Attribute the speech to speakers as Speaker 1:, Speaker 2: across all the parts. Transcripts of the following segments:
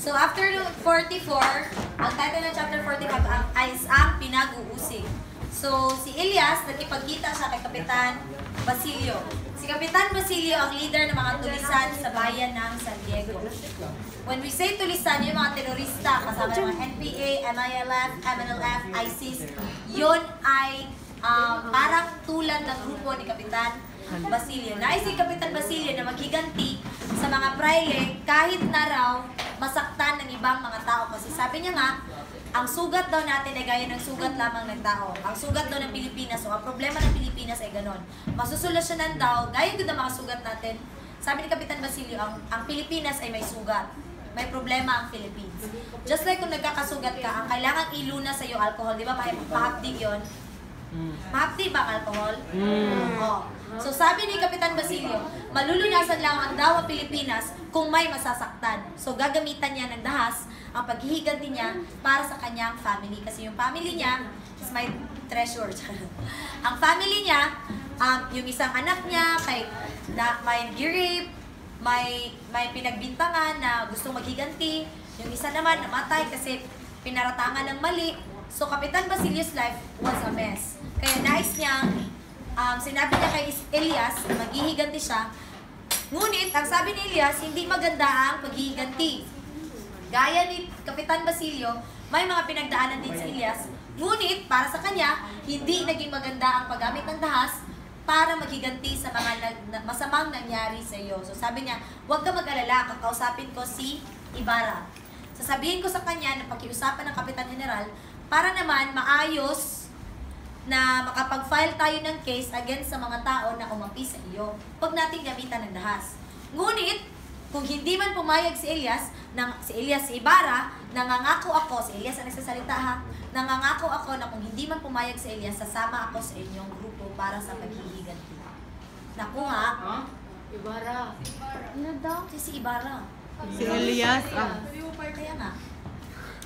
Speaker 1: So after 44, ang title ng chapter 45 ay ang pinag-uusig. So si Elias, nagkipagkita siya kay Kapitan Basilio. Si Kapitan Basilio ang leader ng mga tulisan sa bayan ng San Diego. When we say tulisan, yung mga terorista, kasama ng mga NPA, MILF, MNLF, ISIS, yun ay parang tulad ng grupo ni Kapitan Basilio. Nais si Kapitan Basilio na maghiganti sa mga praile kahit na raw masaktan ng ibang mga tao. Kasi sabi niya nga, ang sugat daw natin ay gaya ng sugat lamang ng tao. Ang sugat daw ng Pilipinas, o ang problema ng Pilipinas ay ganon. Masusolusyonan daw, gaya din ng mga sugat natin. Sabi ni Kapitan Basilio, ang Pilipinas ay may sugat. May problema ang Philippines. Just like kung nagkakasugat ka, ang kailangan iluna sa iyo alcohol. Di ba mahapdig yun? Mahapdi ba ang alcohol? Oh. So sabi ni Kapitan Basilio, malulunasan lang ang daw ang Pilipinas kung may masasaktan. So gagamitan niya ng dahas ang paghihiganti niya para sa kanyang family. Kasi yung family niya is my treasure. Ang family niya, yung isang anak niya, may rape, may pinagbintangan na gustong maghiganti. Yung isa naman namatay kasi pinaratangan ng mali. So Kapitan Basilio's life was a mess. Kaya nais niya, sinabi niya kay Elias, maghihiganti siya. Ngunit, ang sabi ni Elias, hindi maganda ang paghihiganti. Gaya ni Kapitan Basilio, may mga pinagdaanan din sa Elias. Ngunit, para sa kanya, hindi naging maganda ang paggamit ng dahas para maghiganti sa mga masamang nangyari sa iyo. So sabi niya, huwag ka mag-alala, kakausapin ko si Ibarra. Sasabihin ko sa kanya na pakiusapan ng Kapitan General para naman maayos na makapag-file tayo ng case against sa mga tao na umapi sa iyo. Huwag natin gamitan ng dahas. Ngunit, kung hindi man pumayag si Elias, si Ibarra, nangangako ako, si Elias ang nagsasalita ha, nangangako ako na kung hindi man pumayag si Elias, sasama ako sa inyong grupo para sa paghihiganti. Naku ha?
Speaker 2: Ibarra.
Speaker 1: Ano daw? Si Ibarra.
Speaker 3: Si Elias.
Speaker 1: Kaya nga.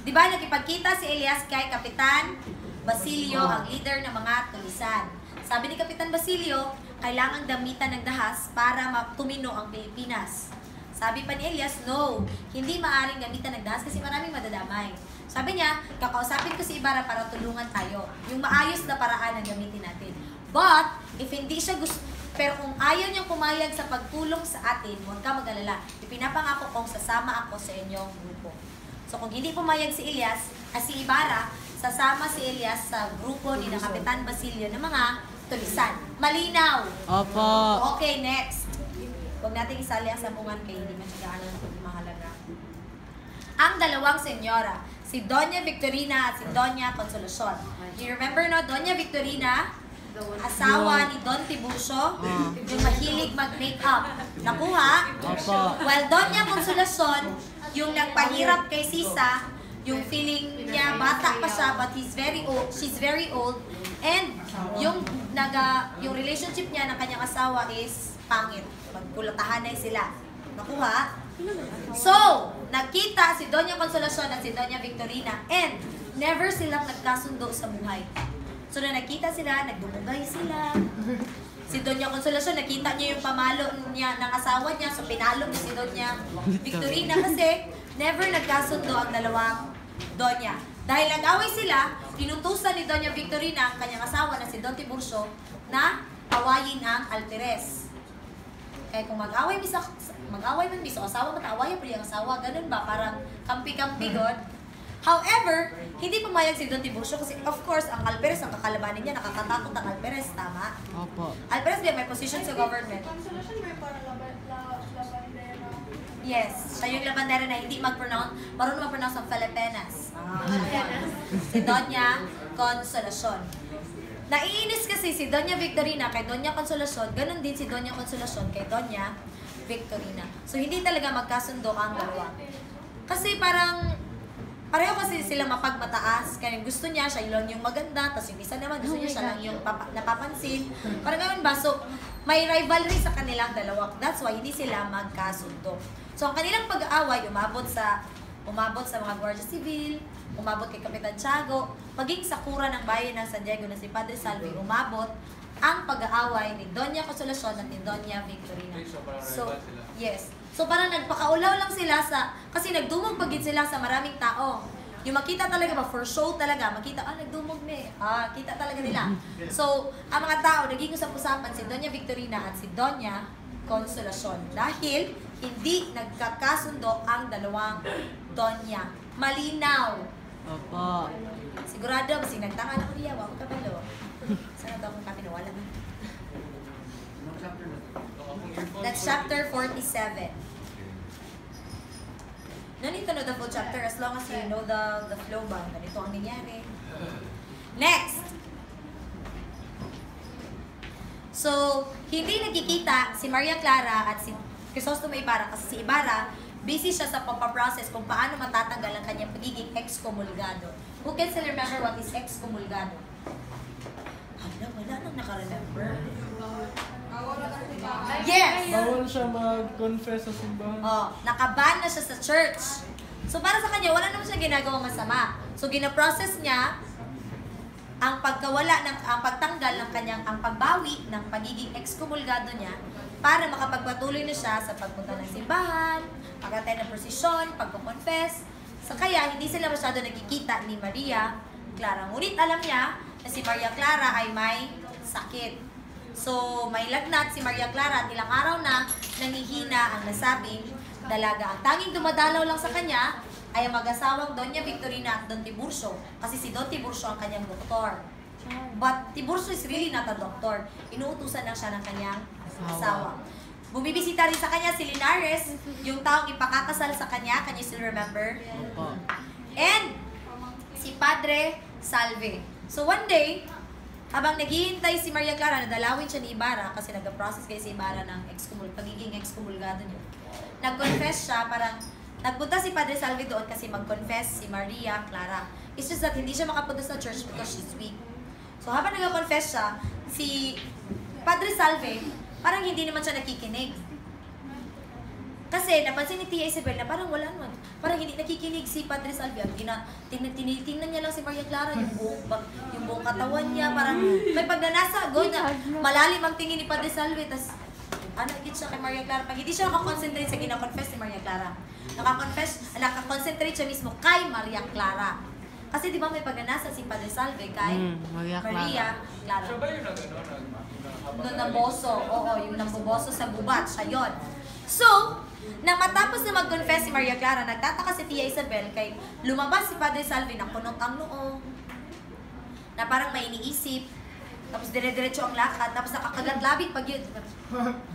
Speaker 1: Diba nakipagkita si Elias kay Kapitan Basilio, ang leader ng mga tulisan. Sabi ni Kapitan Basilio, kailangang damitan ng dahas para tumino ang Pilipinas. Sabi pa ni Elias, no, hindi maaaring gamitan ng dahas kasi maraming madadamay. Sabi niya, kakausapin ko si Ibarra para tulungan tayo. Yung maayos na paraan ang gamitin natin. But, if hindi siya gusto, pero kung ayaw niyang pumayag sa pagtulong sa atin, huwag ka mag-alala. Ipinapangako kong sasama ako sa inyong grupo. So kung hindi pumayag si Elias, si Ibarra, sasama si Elias sa grupo ni na Kapitan Basilio ng mga tulisan. Malinaw?
Speaker 3: Opo.
Speaker 1: Okay, next. Huwag natin isali ang sabungan kay hindi masyadaan ng mahalaga. Ang dalawang senyora, si Doña Victorina at si Doña Consolacion. You remember no, Doña Victorina, asawa ni Don Tiburcio, yung mahilig mag-makeup. Nakuha?
Speaker 3: Opo.
Speaker 1: While Doña Consolacion, yung nagpahirap kay Sisa, yung feeling niya, bata pa siya, but she's very old, and yung relationship niya ng kanyang asawa is pangit. Magkulatahanay sila. Nakuha? So, nakita si Doña Consolacion at si Doña Victorina, and never silang nagkasundo sa buhay. So, na nakita sila, nagdumugay sila. Si Doña Consolacion, nakita niya yung pamalo niya ng asawa niya, so pinalo niya si Doña Victorina kasi never nagkasundo ang dalawang Doña. Dahil nag-away sila, inutusan ni Doña Victorina ang kanyang asawa na si Don Tiburcio na awayin ang Alperes. Kaya kung mag-away man bisa, asawa matawayan pa yung asawa, ganun ba? Parang kampi-kampi god. However, hindi pumayag si Don Tiburcio kasi of course, ang Alperes, ang kakalabanin niya, nakakatakot ang Alperes, tama?
Speaker 3: Opo.
Speaker 1: Alperes may position sa government. Yes, siya yung labandera na hindi marunong mag-pronounce ang Filipinas. Si Doña Consolacion. Naiinis kasi si Doña Victorina kay Doña Consolacion, ganun din si Doña Consolacion kay Doña Victorina. So, hindi talaga magkasundo ang dalawa. Kasi parang, pareho kasi sila mapagmataas. Kaya gusto niya, siya lang yung maganda, tapos yung isa naman, gusto niya siya lang yung napapansin. Parang ganun ba? So, may rivalry sa kanilang dalawa. That's why hindi sila magkasundo. So, ang kanilang pag-aaway, umabot sa mga Guardia Civil, umabot kay Kapitan Tiago, maging sa kura ng bayan ng San Diego na si Padre Salvi, umabot ang pag-aaway ni Doña Consolacion at ni Doña Victorina. So, yes. So, So parang nagpakaulaw lang sila kasi nagdumog pagid sila sa maraming tao. Yung makita talaga ba, for show talaga, makita, nagdumog me. Kita talaga nila. So, ang mga tao, naging usap-usapan si Doña Victorina at si Doña Consolacion. Dahil hindi nagkakasundo ang dalawang Doña. Malinaw.
Speaker 2: Opo.
Speaker 1: Sigurado, kasi nagtanga na ko niya, wag ka balo. Sana daw akong kapinuwala na. That's chapter 47. No need to know the full chapter as long as you know the flow ba. Ganito ang nangyari. Next! So, hindi nagkikita si Maria Clara at si Crisostomo Ibarra kasi si Ibarra, busy siya sa pampaprocess kung paano matatanggal ang kanyang pagiging excomulgado. Who can still remember what is excomulgado? Wala nang nakaremember. Yes!
Speaker 3: Bawal siya mag-confess sa simbahan.
Speaker 1: Nakaban na siya sa church. So para sa kanya, wala naman siya ginagawang masama. So gina-process niya ang pagtanggal ng kanyang, ang pagbawi ng pagiging excomulgado niya para makapagpatuloy na siya sa pagpunta ng simbahan, pag-attend ng prosesyon, pagko-confess. So kaya hindi sila masyado nagkikita ni Maria Clara. Ngunit alam niya na si Maria Clara ay may sakit. So, may lagnat si Maria Clara at ilang araw na nangihina ang nasabing dalaga. Ang tanging dumadalaw lang sa kanya ay ang mag-asawang Doña Victorina at Don Tiburcio. Kasi si Don Tiburcio ang kanyang doktor. But Tiburcio is really not a doctor. Inuutusan lang siya ng kanyang asawa. Bumibisita rin sa kanya si Linares, yung taong ipakakasal sa kanya. Can you still remember? And si Padre Salve. So one day, habang naghihintay si Maria Clara, nadalawin siya ni Ibarra kasi nag-process kayo si Ibarra ng pagiging excomulgado niya. Nag-confess siya, parang nagpunta si Padre Salve doon kasi mag-confess si Maria Clara. It's just that hindi siya makapunta sa church because she's weak. So habang nag-confess siya, si Padre Salve, parang hindi naman siya nakikinig. Kasi napansin ni Tia Isabel na parang wala naman. Parang hindi nakikinig si Padre Salve. Tinitingnan niya lang si Maria Clara, yung buong katawan niya. Parang may pagnanasa, na malalim ang tingin ni Padre Salve. Tapos, nagkit siya kay Maria Clara. Pag hindi siya nakakonsentrate sa gina-confess ni Maria Clara, nakakonsentrate siya mismo kay Maria Clara. Kasi di ba may pagnanasa si Padre Salve kay Maria Clara.
Speaker 3: Siya ba yung
Speaker 1: Nung namboso. Oo, yung namboboso sa gubat. Siya yun. So, nang matapos na mag-confess si Maria Clara, nagtataka si Tia Isabel kay lumabas si Padre Salve na kunot ang noo, na parang may iniisip, tapos dire-diretso ang lakad, tapos nakakagat-labig pag yun.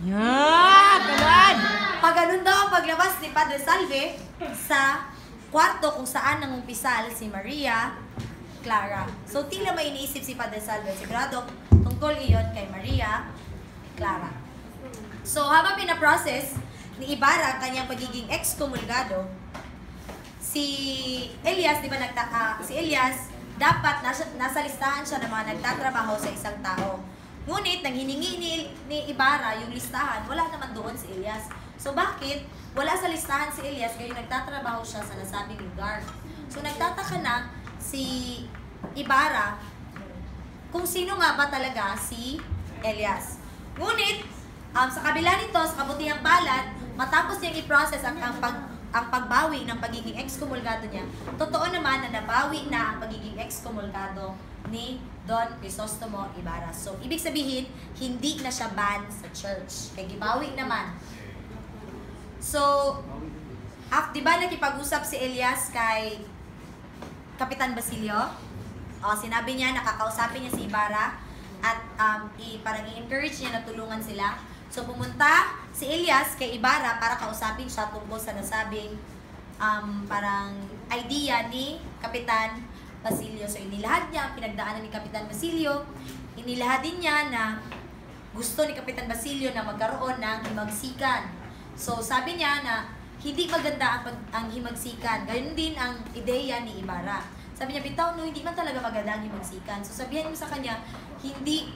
Speaker 2: Ganun!
Speaker 1: Pag ganun daw ang paglabas ni Padre Salve sa kwarto kung saan nangumpisal si Maria Clara. So, tila may iniisip si Padre Salve. Sigurado, tungkol iyon kay Maria Clara. So, habang pinaprocess ni Ibarra ang kanyang pagiging excomulgado, si Elias, di ba si Elias, dapat nasa listahan siya ng mga nagtatrabaho sa isang tao. Ngunit, nang hiningi ni Ibarra yung listahan, wala naman doon si Elias. So, bakit wala sa listahan si Elias, ngayon nagtatrabaho siya sa nasabing lugar? So, nagtataka na si Ibarra kung sino nga ba talaga si Elias. Ngunit, sa kabila nito, sa kabutihang palad, matapos niyang i-process ang pagbawi ng pagiging excomulgado niya, totoo naman na nabawi na ang pagiging excomulgado ni Don Crisostomo Ibarra. So, ibig sabihin, hindi na siya ban sa church. Kaya gibawi naman. So, di ba nakipag-usap si Elias kay Kapitan Basilio? Sinabi niya, nakakausapin niya si Ibarra at parang i-encourage niya na tulungan sila. So, pumunta si Elias kay Ibarra para kausapin siya tungkol sa nasabing parang idea ni Kapitan Basilio. So, inilahad niya ang pinagdaanan ni Kapitan Basilio. Inilahad din niya na gusto ni Kapitan Basilio na magkaroon ng himagsikan. So, sabi niya na hindi maganda ang himagsikan. Gayun din ang ideya ni Ibarra. Sabi niya, bitaw, no, hindi man talaga maganda ang himagsikan. So, sabihan mo sa kanya, hindi,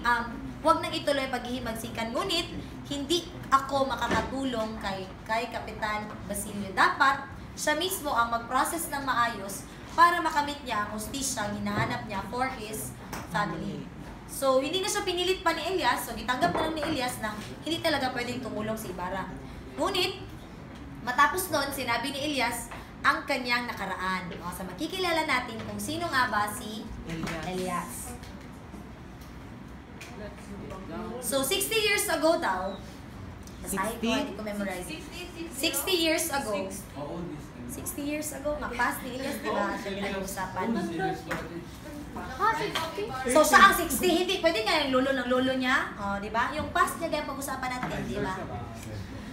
Speaker 1: wag nang ituloy paghihimagsikan. Ngunit, hindi ako makakatulong kay Kapitan Basilio. Dapat, siya mismo ang mag-process ng maayos para makamit niya ang hustisya ang hinahanap niya for his family. So, hindi na siya pinilit pa ni Elias. So, gitanggap na lang ni Elias na hindi talaga pwedeng tumulong si Ibarra. Ngunit, Matapos nun, sinabi ni Elias ang kanyang nakaraan. O, sa makikilala natin kung sino nga ba si Elias. So, 60 years ago daw, basahin ko, hindi ko memorize. 60 years ago, 60 years ago, nga past ni Elias, di ba? Nag-usapan. So, siya ang 60, hindi, pwede nga yung lolo ng lolo niya, di ba? Yung past niya, gaya pag-usapan natin, di ba?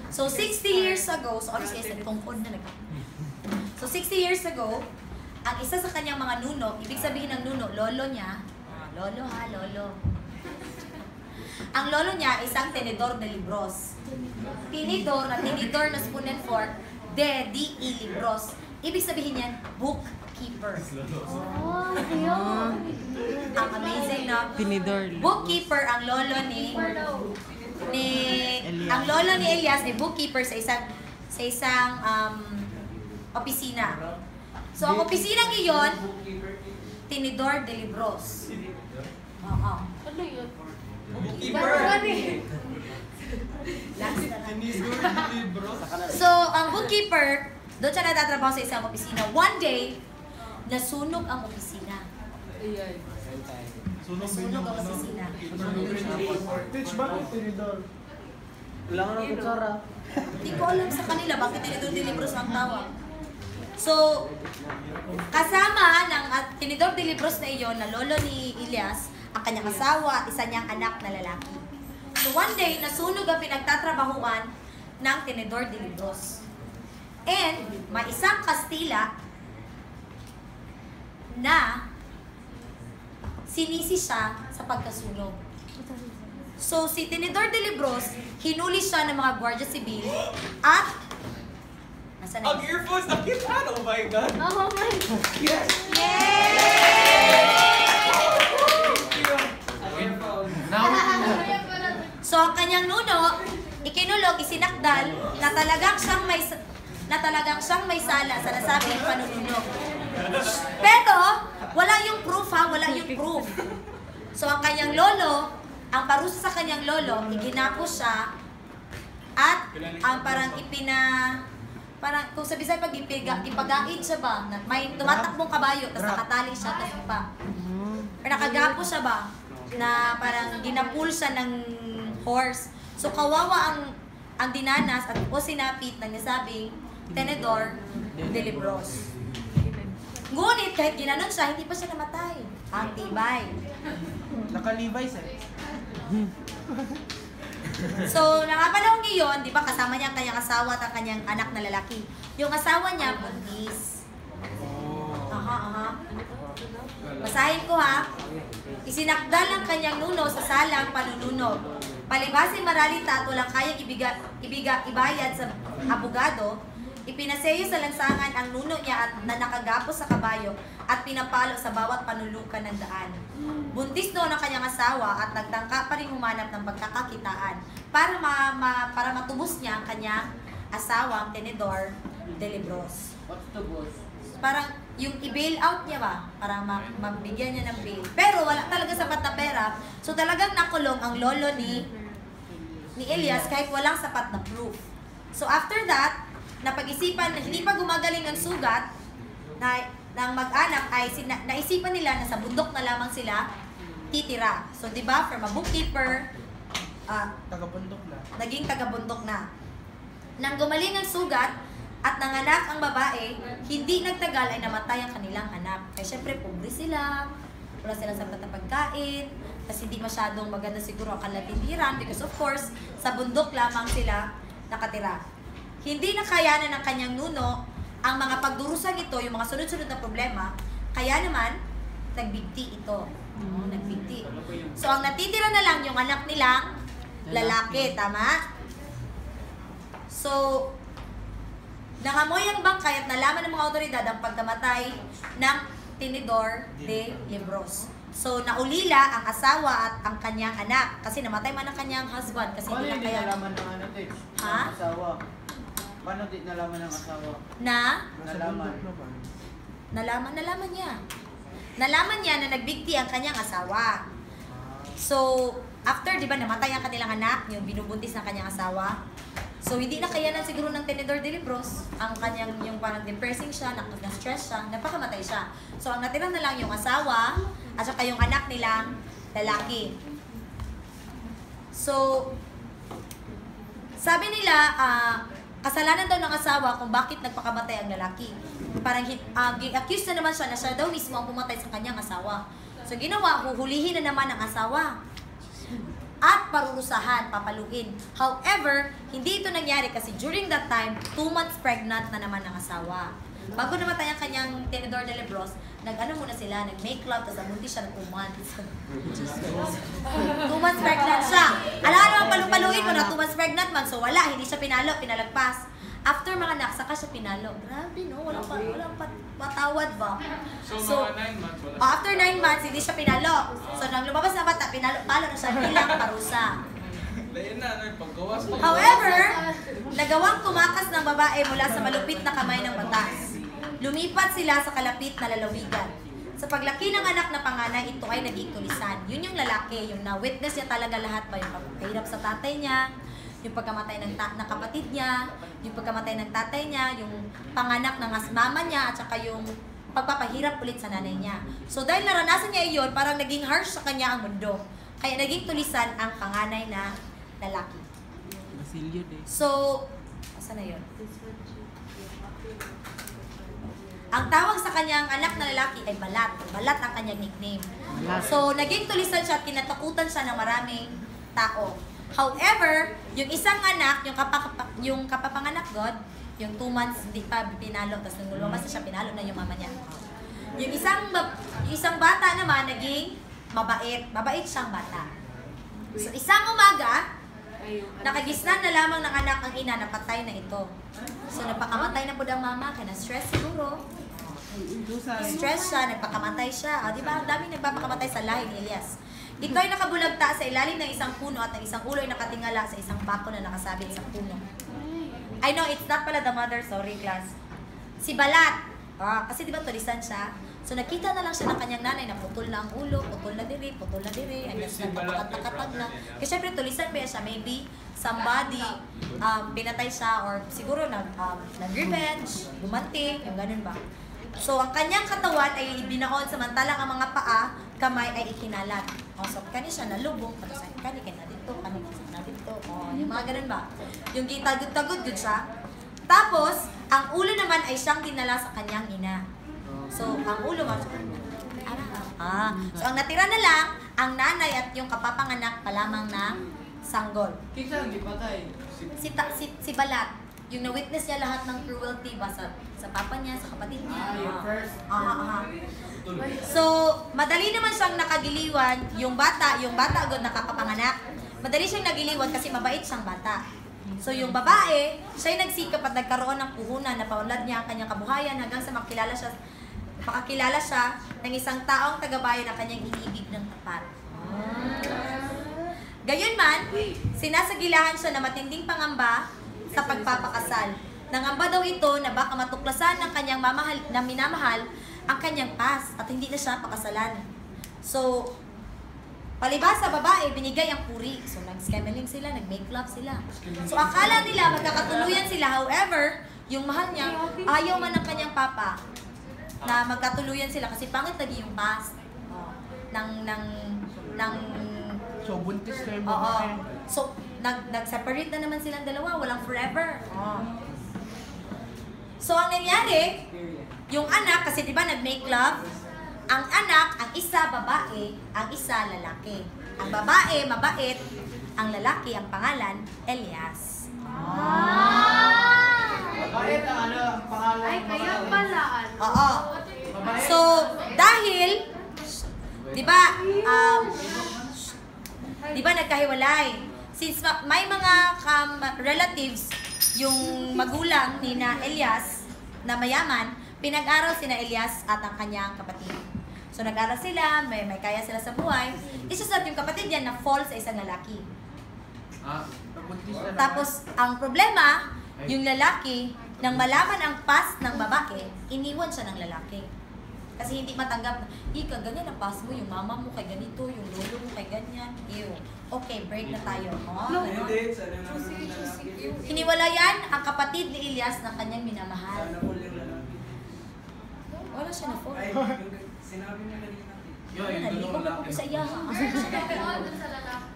Speaker 1: So, 60 years ago, so obviously, tungkod na So, 60 years ago, ang isa sa kanyang mga nuno, ibig sabihin ng nuno, lolo niya, lolo ha, lolo. Ang lolo niya, isang tenedor de libros. Tinidor na spoon and fork, de libros. Ibig sabihin niyan, bookkeeper.
Speaker 2: Oh, yun.
Speaker 1: Ang amazing, no?
Speaker 4: Tinidor.
Speaker 1: Bookkeeper ang lolo ni Elias ay bookkeeper sa isang opisina. So ang opisinang iyon, tinidor de libros. Oo.
Speaker 2: Ano yun?
Speaker 1: So ang bookkeeper, doon siya natatrabaho sa isang opisina. One day, nasunog ang opisina. Nasunog ang opisina.
Speaker 3: Teach ba ang tinidor?
Speaker 5: Wala nga ng kutsara.
Speaker 1: Hindi ko alam sa kanila bakit tinidor de libros ang tawag. So, kasama ng tinidor de libros na iyon na lolo ni Elias, ang kanyang asawa, isa niyang anak na lalaki. So one day, nasunog ang pinagtatrabahuan ng tinidor de libros. And may isang Kastila na sinisi siya sa pagkasunog. So si Tinidor de Libros, hinuli siya ng mga Guardia Civil at nasa na?
Speaker 5: Ang earphones nakita! Oh my God!
Speaker 2: Oh my God.
Speaker 5: Yes!
Speaker 1: So ang kanyang nuno, ikinulong, isinakdal na talagang siyang may sala sa nasabing panununog. Pero wala yung proof ha, wala yung proof. So ang kanyang lolo, ang parusa sa kanyang lolo, iginapos siya at ang parang kung sabi sa'yo pag ipagain siya ba, na may tumatakbong kabayo, tapos nakatali siya, tapos pa. Or nakagapos siya ba, na parang ginapul siya ng horse. So kawawa ang dinanas at o sinapit ng nasabing Tenedor de Libros. Ngunit kahit ginanon siya, hindi pa siya namatay. Ang tibay.
Speaker 5: Naka-Levi's eh.
Speaker 1: So, panahon ngayon, di ba, kasama niya ang kanyang asawa at ang kanyang anak na lalaki. Yung asawa niya, buntis. Basahin ko ha. Isinakdal ang kanyang nuno sa salang panununog. Palibhasing maralita at walang kayang ibayad sa abogado, ipinaseyo sa lansangan ang nuno niya at na nakagapos sa kabayo at pinapalo sa bawat panulukan ng daan. Buntis noon ang kanyang asawa at nagtangka pa rin humanap ng pagkakakitaan para matubos niya ang kanyang asawang Tenedor de Libros.
Speaker 5: What's the boss?
Speaker 1: Parang yung i-bail out niya ba? Para mabigyan niya ng bail. Pero wala talaga sapat na pera. So talagang nakulong ang lolo ni Elias kahit walang sapat na proof. So after that, napag-isipan na hindi pa gumagaling ang sugat ng mag-anak ay naisipan nila na sa bundok na lamang sila titira. So 'di ba, from a bookkeeper,
Speaker 5: Taga-bundok na.
Speaker 1: naging taga-bundok na. Nang gumaling ang sugat at nanganak ang babae, hindi nagtagal ay namatay ang kanilang anak. Kaya syempre, pobre sila, wala silang sapat na pagkain, kasi hindi masyadong maganda siguro ang kalatitiran because of course, sa bundok lamang sila nakatira. Hindi nakayanan ng kanyang nuno ang mga pagdurusan ito, yung mga sunod-sunod na problema, kaya naman, nagbigti ito. Nagbigti. So, ang natitira na lang yung anak nilang lalaki, tama? So, nangamoy ang bangkay at nalaman ng mga otoridad ang pagkamatay ng Tinidor de Libros. So, naulila ang asawa at ang kanyang anak kasi namatay man ang kanyang husband kasi
Speaker 5: Paano
Speaker 1: hindi
Speaker 5: hindi
Speaker 1: na kaya.
Speaker 5: nalaman ng ano, Tex?
Speaker 1: Ha?
Speaker 5: Ng asawa. Paano di nalaman ng asawa?
Speaker 1: Nalaman niya. Nalaman niya na nagbigti ang kanyang asawa. So, after, di ba, namatay ang kanilang anak, yung binubuntis ng kanyang asawa. So, hindi na kayanan siguro ng tenedor de libros, ang kanyang yung parang depressing siya, na-stress siya, napakamatay siya. So, ang natira na lang yung asawa, at saka yung anak nilang lalaki. So, sabi nila, kasalanan daw ng asawa kung bakit nagpakamatay ang lalaki. Parang accused na naman siya na siya daw mismo ang pumatay sa kanyang asawa. So, ginawa, huhulihin na naman ang asawa. At parurusahan, papaluin. However, hindi ito nangyari kasi during that time, 2 months pregnant na naman ang asawa. Bago namatay ang kanyang tenedor de libros, nag-ano muna sila, nag-make love, tapos nabuntis siya ng 2 months. 2 months pregnant siya. Alam naman, paluin mo na 2 months pregnant man, so wala, hindi siya pinalo, pinalagpas. After mga anak, saka siya pinalo. Grabe no, walang patawad ba? So, after 9 months, hindi siya pinalo. So, nang lumabas na bata, palo na siya bilang parusa. However, nagawang tumakas ng babae mula sa malupit na kamay ng batas. Lumipat sila sa kalapit na lalawigan. Sa paglaki ng anak na panganay, ito ay naging tulisan. Yun yung lalaki, yung na-witness niya talaga lahat ba, yung pagkahirap sa tatay niya, yung pagkamatay ng kapatid niya, yung pagkamatay ng tatay niya, yung panganak ng mama niya, at saka yung pagpapahirap ulit sa nanay niya. So dahil naranasan niya iyon, parang naging harsh sa kanya ang mundo. Kaya naging tulisan ang panganay na lalaki. So, asa na yun? Ang tawag sa kanyang anak na lalaki ay Balat. Balat ang kanyang nickname. So, naging tulisan siya at kinatakutan siya ng maraming tao. However, yung isang anak, yung kapapanganak God, yung 2 months hindi pa pinalo, tapos nung lumabas na siya, pinalo na yung mama niya. Yung isang bata naman, naging mabait. Mabait siyang bata. So, isang umaga, nakagisnan na lamang ng anak ang ina, napatay na ito. So, napakamatay na po ang mama, kaya na-stress siguro. Stress siya, nagpakamatay siya. Di ba? Ang daming nagpapakamatay sa lahi ni Elias. Ito ay nakabulagta sa ilalim ng isang puno at ang isang ulo ay nakatingala sa isang bako na nakasabit sa puno. I know, it's not pala the mother, sorry class. Si Balat, kasi di ba tulisan siya? So nakita na lang siya ng kanyang nanay na putol na ang ulo, putol na diri, and that's nakatag na. Kasi syempre tulisan ba siya, maybe somebody pinatay siya or siguro nag-revenge, gumanti, yung ganun ba. So ang kanyang katawan ay binaon samantalang ang mga paa, kamay ay ikinalat. So kani siya nalubong, tapos kani na dito, kani na dito. Yung mga ganun ba? Yung gitagod-tagod yun siya. Tapos, ang ulo naman ay siyang dinala sa kanyang ina. So, ang ulo nga siya. So, ang natira na lang, ang nanay at yung kapapanganak pa lamang ng sanggol.
Speaker 5: Kinsa ang gipatay?
Speaker 1: Si Balat, yung na-witness niya lahat ng cruelty ba sa papa niya, sa kapatid niya.
Speaker 5: Yung first.
Speaker 1: So, madali naman siyang nakagiliwan, yung bata agad nakapapanganak. Madali siyang nagiliwan kasi mabait siyang bata. So, yung babae, siya'y nagsikap at nagkaroon ng puhunan na paunlad niya ang kanyang kabuhayan hanggang sa makakilala siya ng isang taong tagabayan na kanyang iniibig ng tapat. Gayunman, sinasagilahan siya na matinding pangamba sa pagpapakasal. Nangamba daw ito na baka matuklasan ng kanyang minamahal ang kanyang past at hindi na siya pakasalan. So, palibas sa babae, binigay ang puri. So, nag-scamming sila, nag-make love sila. So, akala nila magkakatuluyan sila. However, yung mahal niya, ayaw man ng kanyang papa na magkatuluyan sila kasi pangit lagi yung past.
Speaker 5: So, buntis na yung
Speaker 1: Oo.
Speaker 5: babae.
Speaker 1: So, nag-separate na naman silang dalawa. Walang forever. So, ang nangyari, yung anak, kasi di ba nag-make love, ang anak, ang isa babae, ang isa lalaki. Ang babae, mabait, ang lalaki, ang pangalan, Elias.
Speaker 5: Bakit ang pangalan?
Speaker 2: Ay, kaya pala.
Speaker 1: Oo. So, dahil, di ba nagkahiwalay? Since may mga relatives, yung magulang ni na Elias na mayaman, pinag-aral sina Elias at ang kanyang kapatid. So nag-aral sila, may kaya sila sa buhay. Isa sa yung kapatid yan na fall sa isang lalaki. Tapos ang problema, yung lalaki, nang malaman ang past ng babae, iniwan siya ng lalaki. Kasi hindi matanggap na, ika, ganyan ang pass mo, yung mama mo kay ganito, yung lolo mo kay ganyan. Ew. Okay, break na tayo. Oh, ganun. Hiniwalayan ang kapatid ni Elias na kanyang minamahal. Wala siya na phone.
Speaker 3: Sinabi niya kanina.
Speaker 1: Nalikom na po sa iya.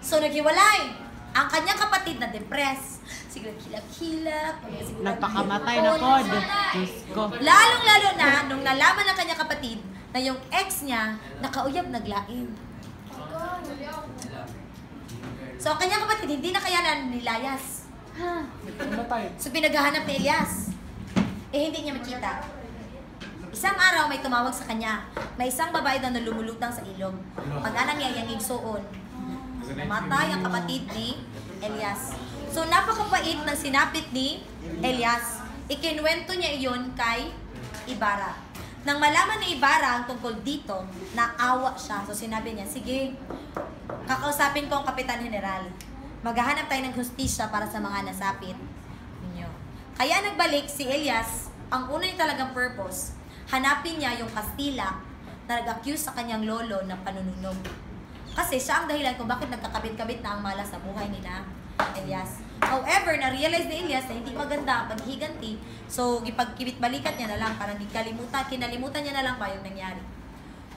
Speaker 1: So, naghiwalay. Ang kanyang kapatid na depressed. Siguro kilak-kilak.
Speaker 4: Nagpakamatay na pod. Diyos ko.
Speaker 1: Lalong-lalo na nung nalaman ng kanyang kapatid na yung ex niya nakauyab naglain. So, ang kanyang kapatid hindi na kayanan ni Layas.
Speaker 3: Namatay.
Speaker 1: So, pinaghahanap ni Elias. Hindi niya makita. Isang araw may tumawag sa kanya. May isang babae daw na lumulutang sa ilog. Pag-anang niya yung igsuon. Namatay ang kapatid ni Elias. So, napakapait ng sinapit ni Elias. Ikinwento niya iyon kay Ibarra. Nang malaman ni Ibarra ang tungkol dito, naawa siya. So, sinabi niya, sige, kakausapin ko ang Kapitan General. Maghahanap tayo ng hustisya para sa mga nasapit ninyo. Kaya nagbalik si Elias, ang una niya talagang purpose, hanapin niya yung Kastila na nag-accuse sa kanyang lolo ng panununog. Kasi siya ang dahilan kung bakit nagkakabit-kabit na ang malas sa buhay nila Elias. However, na-realize ni Elias na hindi maganda ang paghiganti. So, ipagkibit-balikat niya na lang para hindi kinalimutan niya na lang ba yung nangyari.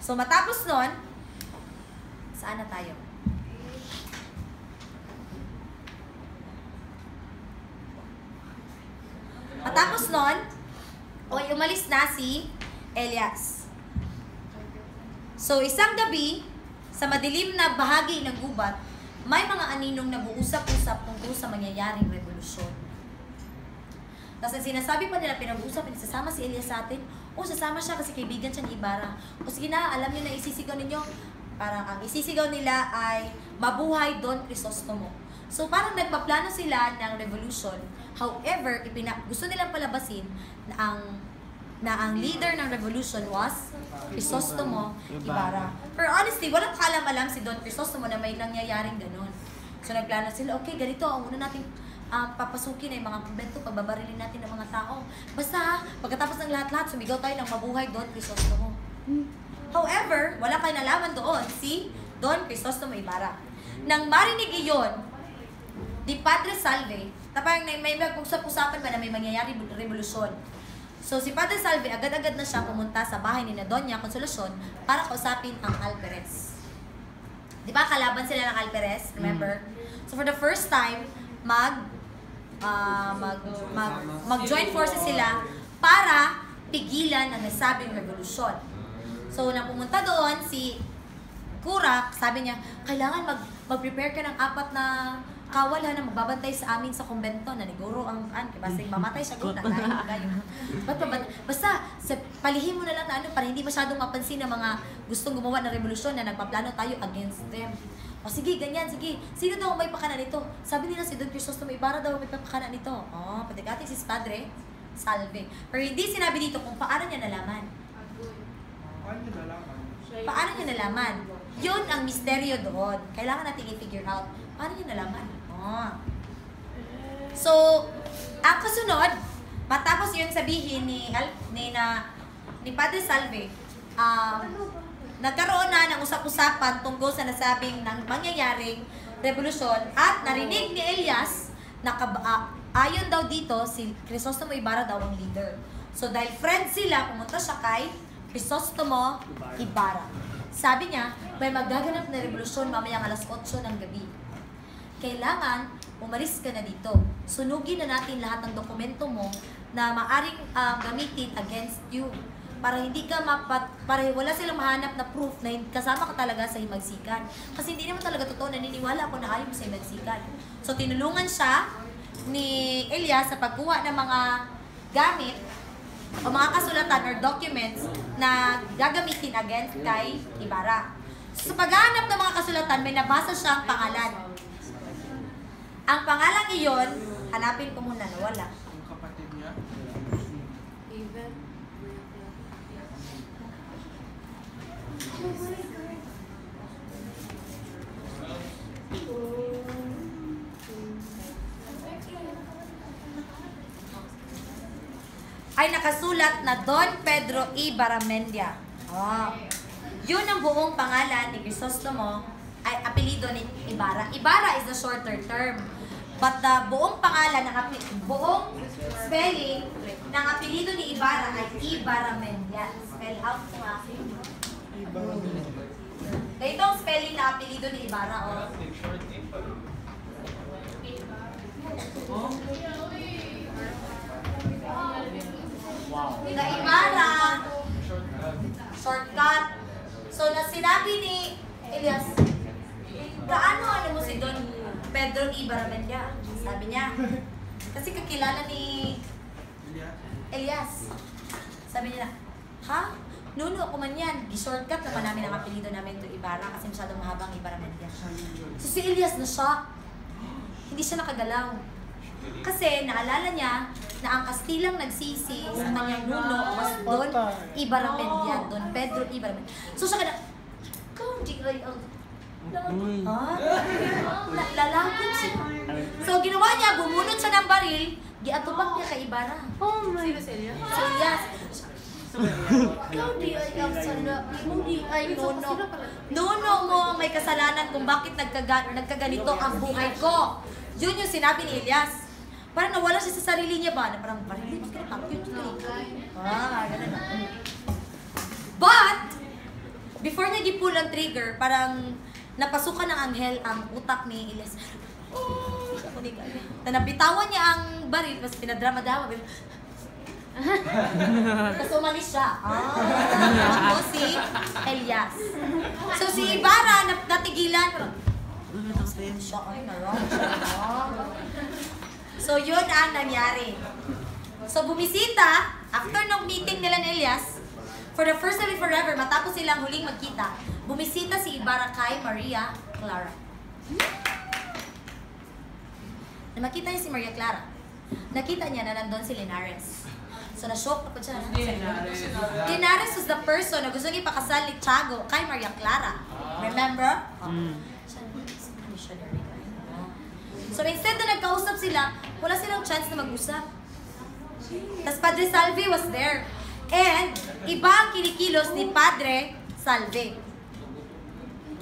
Speaker 1: So, matapos nun, saan na tayo? Matapos nun, umalis na si Elias. So, isang gabi, sa madilim na bahagi ng gubat, may mga aninong nag-uusap-usap tungkol sa mangyayaring revolusyon. Tapos sinasabi pa nila, pinag-uusap, sasama si Elias sa atin. O, sasama siya kasi kaibigan siya ni Ibarra. O, sige na, alam niyo na isisigaw ninyo. Parang ang isisigaw nila ay mabuhay Don Crisostomo. So, parang nagpaplano sila ng revolution. However, gusto nilang palabasin na ang leader ng revolution was Crisostomo Ibarra. Pero honestly, walang kaalam-alam si Don Crisostomo na may nangyayaring ganun. So nagplano sila, okay, ganito, ang una nating papasukin ay mga kumbento, pagbabarilin natin ng mga tao. Basta, pagkatapos ng lahat-lahat, sumigaw tayo ng mabuhay Don Crisostomo. However, wala kayo nalaman doon si Don Crisostomo Ibarra. Nang marinig iyon, di Padre Salve, na parang may mag-usap-usapan ba na may mangyayari revolusyon. So, si Padre Salve, agad-agad na siya pumunta sa bahay ni Doña Consolacion para kausapin ang Alperes. Di ba, kalaban sila ng Alperes? Remember? So, for the first time, mag-join forces sila para pigilan ang nasabing revolusyon. So, nang pumunta doon, si Kurak, sabi niya, kailangan mag-prepare ka ng 4 na kawal na magbabantay sa amin sa kumbento na niguro ang basta mamatay siya guna basta palihim mo na lang na para hindi masyadong mapansin ng mga gustong gumawa ng revolusyon na nagpaplano tayo against them. O sige, ganyan, sige. Sino daw may pakana nito? Sabi nila si Don Crisostomo Ibarra daw may pakana nito. Oh, patigati si Padre Salve. Pero hindi sinabi dito kung paano niya nalaman. Paano niya nalaman? Yun ang misteryo doon. Kailangan natin i-figure out. Paano niya nalaman? Oh. So, ang kasunod, matapos yun sabihin ni Padre Salve, nagkaroon na ng usap-usapan tungkol sa nasabing ng mangyayaring revolusyon at narinig ni Elias na ayon daw dito si Crisostomo Ibarra daw ang leader. So, dahil friends sila, pumunta siya kay Crisostomo Ibarra. Sabi niya, may magaganap na revolusyon mamayang alas 8 ng gabi. Kailangan, umalis ka na dito. Sunugin na natin lahat ng dokumento mo na maaring gamitin against you. Para hindi ka para wala silang mahanap na proof na kasama ka talaga sa himagsikan. Kasi hindi naman talaga totoo, naniniwala ako na ayaw mo sa himagsikan. So, tinulungan siya ni Elias sa pagkuha ng mga gamit o mga kasulatan or documents na gagamitin against kay Ibarra. So, sa paghahanap ng mga kasulatan, may nabasa siyang pangalan. Ang pangalang iyon, hanapin ko muna, nawala.
Speaker 3: Ang kapatid niya.
Speaker 1: Ay nakasulat na Don Pedro E. Baramendia. Oh. Yun ang buong pangalan ni Crisostomo, ay apelido ni Ibarra. Ibarra is the shorter term. But the buong pangalan, buong spelling ng apelido ni Ibarra ay Ibarramendia. Spell out mo nga. Ito ang spelling na apelido ni Ibarra. Oh. Na Ibarra, shortcut. So, na sinabi ni Elias, gaano mo si Don Pedro Ibarramendia? Sabi niya. Kasi kakilala ni Elias. Sabi niya, ha? Nuno ako man yan. Gi-shortcut naman namin ang apelido namin to Ibarra kasi masyadong mahabang Ibarramendia. So si Elias na-shock. Hindi siya nakagalaw. Kasi naalala niya na ang Kastilang nagsisi sa kanyang nuno was Don Ibarramendia. Don Pedro Ibarramendia. So siya kada, hindi ay ang lalakot siya. So ginawa niya, bumunot siya ng baril, giatubak niya kay Ibarra.
Speaker 2: Oh my.
Speaker 1: So yes. Ikaw di ay ang sana, mo di ay nuno. Nuno mo ang may kasalanan kung bakit nagkaganito ang buhay ko. Yun yung sinabi ni Elias. Parang nawala siya sa sarili niya ba? Na parang, hindi mo kinakakit yun. Ganun na. But, before niya gipull ang trigger, parang napasukan ng anghel ang utak ni Elias. Nabitawan niya ang baril, mas pinadrama-dama. Tapos umalis siya. Ako si Elias. So si Ibarra natigilan. Siya ay narang. So yun ang nangyari. So bumisita, after ng meeting nila ni Elias, for the first time and forever, matapos silang huling magkita, bumisita si Ibarra kay Maria Clara. Na makita niya si Maria Clara. Nakita niya na nandun si Linares. So na-shock ako siya. Linares was the person na gusto niya ipakasal ni Tiago kay Maria Clara. Remember? So instead na nagkausap sila, wala silang chance na mag-usap. Tapos Padre Salve was there. And iba ang kinikilos ni Padre Salve.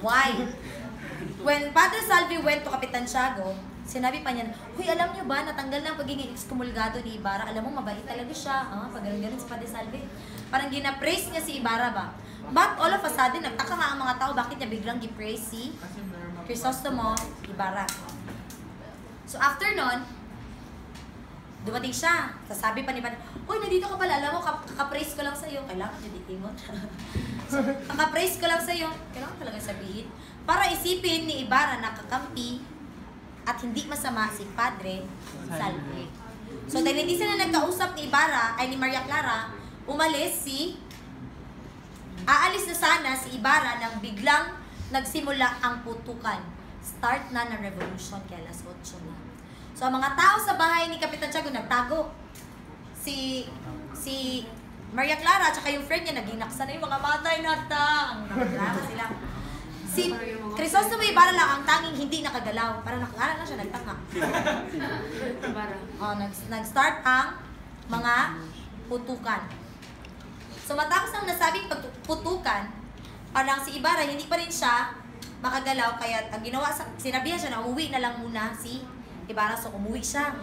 Speaker 1: Why? When Padre Salve went to Kapitan Tiago, sinabi pa niya, huy, alam niyo ba, natanggal na ang pagiging excomulgado ni Ibarra. Alam mo, mabait talaga siya. Pag-galing si Padre Salve. Parang gina-praise niya si Ibarra ba? But all of a sudden, nagtaka nga ang mga tao, bakit niya biglang gi-praise si Crisostomo Ibarra. So after nun, dumating siya. Sasabi pa ni Padre, uy, nandito ka pala. Alam mo, kakapraise ko lang sa'yo. Kailangan niya ditingon. So, kakapraise ko lang sa'yo. Kailangan talaga sabihin. Para isipin ni Ibarra na kakampi at hindi masama si Padre Salve. So dahil hindi sila nagkausap ni Ibarra, ay ni Maria Clara, aalis na sana si Ibarra nang biglang nagsimula ang putukan. Start na ng revolution kaya alas 8 na. So ang mga tao sa bahay ni Kapitan Tiago nagtago. Si Maria Clara at saka yung friend niya naging naksa na yung mga matay na tang. Nagdrama sila. Si Crisostomo Ibarra lang ang tanging hindi nakagalaw. Parang nakagalaw na siya, nagtanga. Nag-start ang mga putukan. So matapos ang nasabing putukan, parang si Ibarra hindi pa rin siya makagalaw. Kaya ang ginawa, sinabihan siya na umuwi na lang muna si Ibarra. So umuwi siya.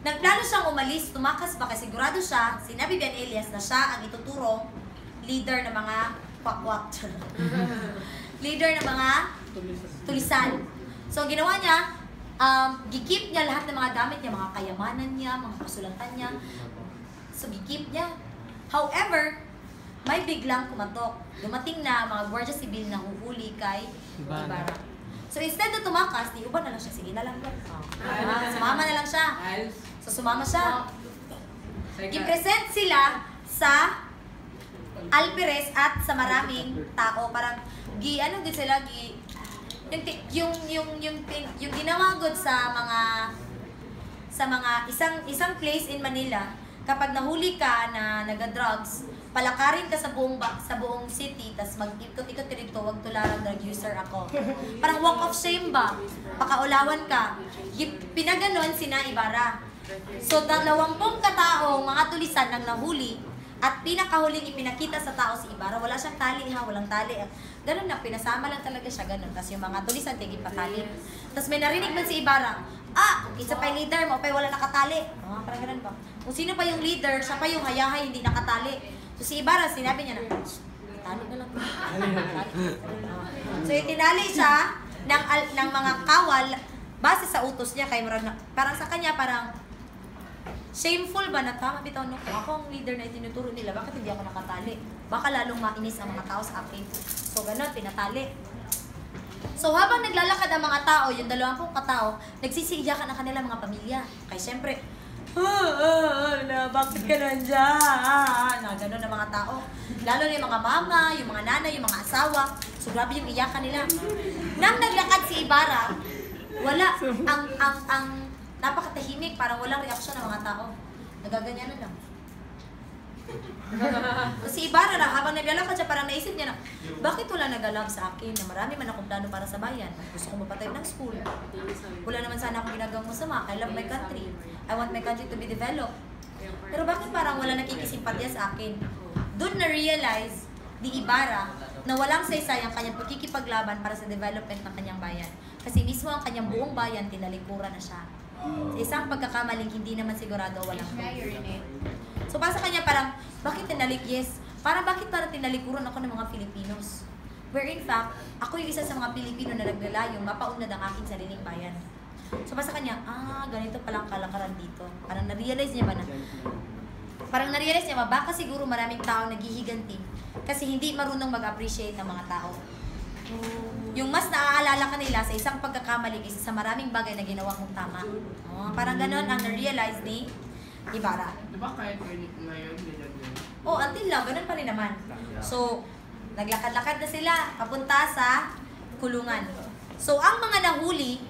Speaker 1: Nagplano siyang umalis, tumakas pa kasi sigurado siya, sinabi ni Elias na siya ang ituturong leader ng mga kwakwak. Leader ng mga tulisan. So, ginawa niya, gikip niya lahat ng mga gamit niya, mga kayamanan niya, mga kasulatan niya. So, gikip niya. However, may biglang kumatok. Dumating na mga Guardia Civil na huhuli kay Ibarra. So, instead na tumakas, di uban na lang siya. Sige na lang. Sumama na lang siya. So, sumama siya. I-present sila sa Alperes at sa maraming tao. Parang, yung ginawa good sa mga isang place in Manila, kapag nahuli ka na naga-drugs, palakarin ka sa buong city, tas mag-ikot-ikot dito, wag tularang drug user ako. Parang walk of shame ba? Pakaulawan ka. Pinaganon sina Ibarra. So 20 kataong mga tulisan ang nahuli At pinakahuling ipinakita sa tao si Ibarra, wala siyang tali ha, walang tali. Ganun na, pinasama lang talaga siya, ganun. Tapos yung mga tulisan, tigil patali. Tapos may narinig man si Ibarra, isa pa yung leader mo, pa wala nakatali. Parang ganun ba? Kung sino pa yung leader, siya pa yung hayahay, hindi nakatali. So si Ibarra, sinabi niya na, tali na lang. So itinali siya ng mga kawal, base sa utos niya, kay parang sa kanya, parang, shameful ba na tama bitaw no? Ako ang leader na itinuturo nila, bakit hindi ako nakatali? Baka lalong mainis ang mga tao sa akin. So ganun, pinatali. So habang naglalakad ang mga tao, yung 20 katao, nagsisiiyakan ang kanilang mga pamilya. Kaya syempre, bakit ka nandyan? Ganun ang mga tao. Lalo na yung mga mama, yung mga nanay, yung mga asawa. So grabe yung iyakan nila. Nang naglakad si Ibarra, wala, ang napakatahimik, parang walang reaksyon ng mga tao. Nagaganyan na lang. Si Ibarra na, habang naglalakad siya, parang naisip niya na, bakit wala nag-alab sa akin na marami man akong plano para sa bayan? Gusto kong mapatay ng school. Wala naman sana akong ginagawang masama. I love my country. I want my country to be developed. Pero bakit parang wala nakikisimpatya sa akin? Doon na-realize ni Ibarra na walang saysay ang kanyang pagkikipaglaban para sa development ng kanyang bayan. Kasi mismo ang kanyang buong bayan, tinalikuran na siya. Sa isang pagkakamaling, hindi naman sigurado walang So para sa kanya parang, bakit tinalik? Yes. Parang bakit parang tinalikuran ako ng mga Filipinos? Where in fact, ako yung isa sa mga Pilipino na naglalayong mapaunlad ang aking sariling bayan. So para sa kanya, ganito palang kalakaran dito. Parang na-realize niya ba na? Parang na-realize niya ba, baka siguro maraming tao naghihiganti kasi hindi marunong mag-appreciate ng mga tao. Yung mas naaalala ka nila sa isang pagkakamali kaysa sa maraming bagay na ginawa mong tama. Parang ganon ang na-realize ni Ibarra.
Speaker 5: Diba kahit ngayon, ganyan din?
Speaker 1: Until now, ganon pa rin naman. So, naglakad-lakad na sila papunta sa kulungan. So, ang mga nahuli,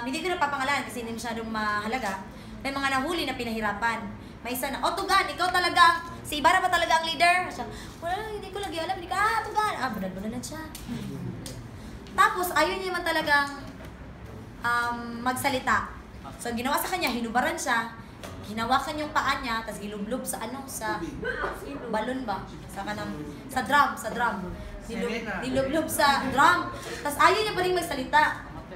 Speaker 1: hindi ko na papangalanan kasi hindi masyadong mahalaga, may mga nahuli na pinahirapan. May isa na, Tugan, ikaw talaga, si Ibarra pa talaga ang leader? Siya, wala, hindi ko lagi alam, hindi ka, Tugan. Bunal-bunalan siya. Tapos, ayaw niya man talagang magsalita. So, ginawa sa kanya, hinubaran siya, hinawakan yung paa niya, tapos ilublob sa sa balon ba? Sa drum. Nilublob sa drum. Tapos ayaw niya pa rin magsalita.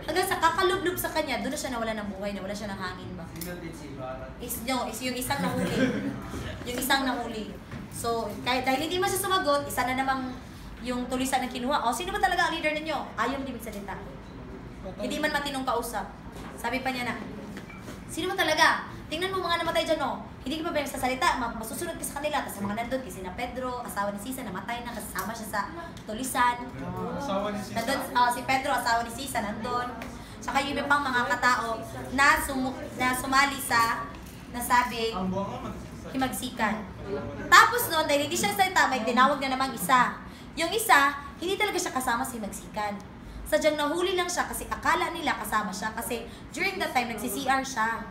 Speaker 1: Hanggang sa kakalublob sa kanya, doon na siya nawala ng buhay, nawala siya ng hangin ba? Is yung isang nahuli. Yung isang nahuli. So, dahil hindi man siya sumagot, isa na namang yung tulisan na kinuha. Sino ba talaga ang leader ninyo? Ayaw hindi magsalita. Hindi man matinong kausap. Sabi pa niya na, sino ba talaga? Tingnan mo mga namatay dyan, Hindi ka pa ba yung sasalita? Masusunod ka sa kanila. Tapos mga nandun, kasi na Pedro, asawa ni Sisa, namatay na, kasama siya sa tulisan.
Speaker 3: Asawa ni Sisa.
Speaker 1: Nandun, si Pedro, asawa ni Sisa, nandun. Saka yung iba pang mga katao na, sumali sa nasabing himagsikan. Tapos noon, dahil hindi siya salita, may tinawag na namang isa. Yung isa, hindi talaga siya kasama sa himagsikan. Sadyang nahuli lang siya kasi akala nila kasama siya kasi during that time nagsi-CR siya.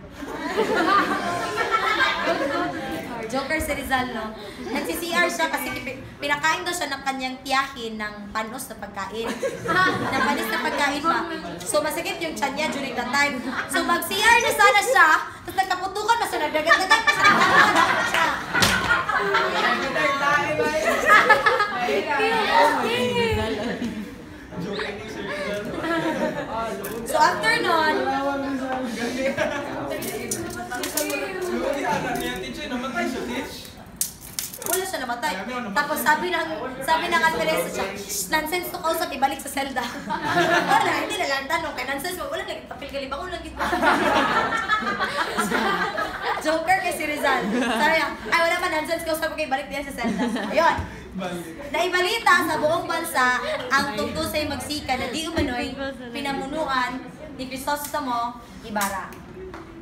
Speaker 1: Joker si Rizal, no? Nagsi-CR siya kasi pinakain daw siya ng kanyang tiyahin ng panos na pagkain. Ng panis na pagkain ba? So masakit yung tiyan niya during that time. So mag-CR na sana siya, tapos nagkaputukan na siya, nagdagat-dagat na siya, nagdagat siya. So after nun, wala siya namatay. Tapos sabi ng Andres siya, nonsense to kausap, ibalik sa selda. Wala, hindi na lang tanong, kay nonsense mo, wala naging papel galibang, wala naging Joker kay si Rizal. Sabi niya, ay wala pa nonsense kausap, kay balik diyan sa selda. Ayun. Naibalita sa buong bansa ang tungkol sa himagsikan na di umano'y pinamunuan ni Crisostomo Ibarra.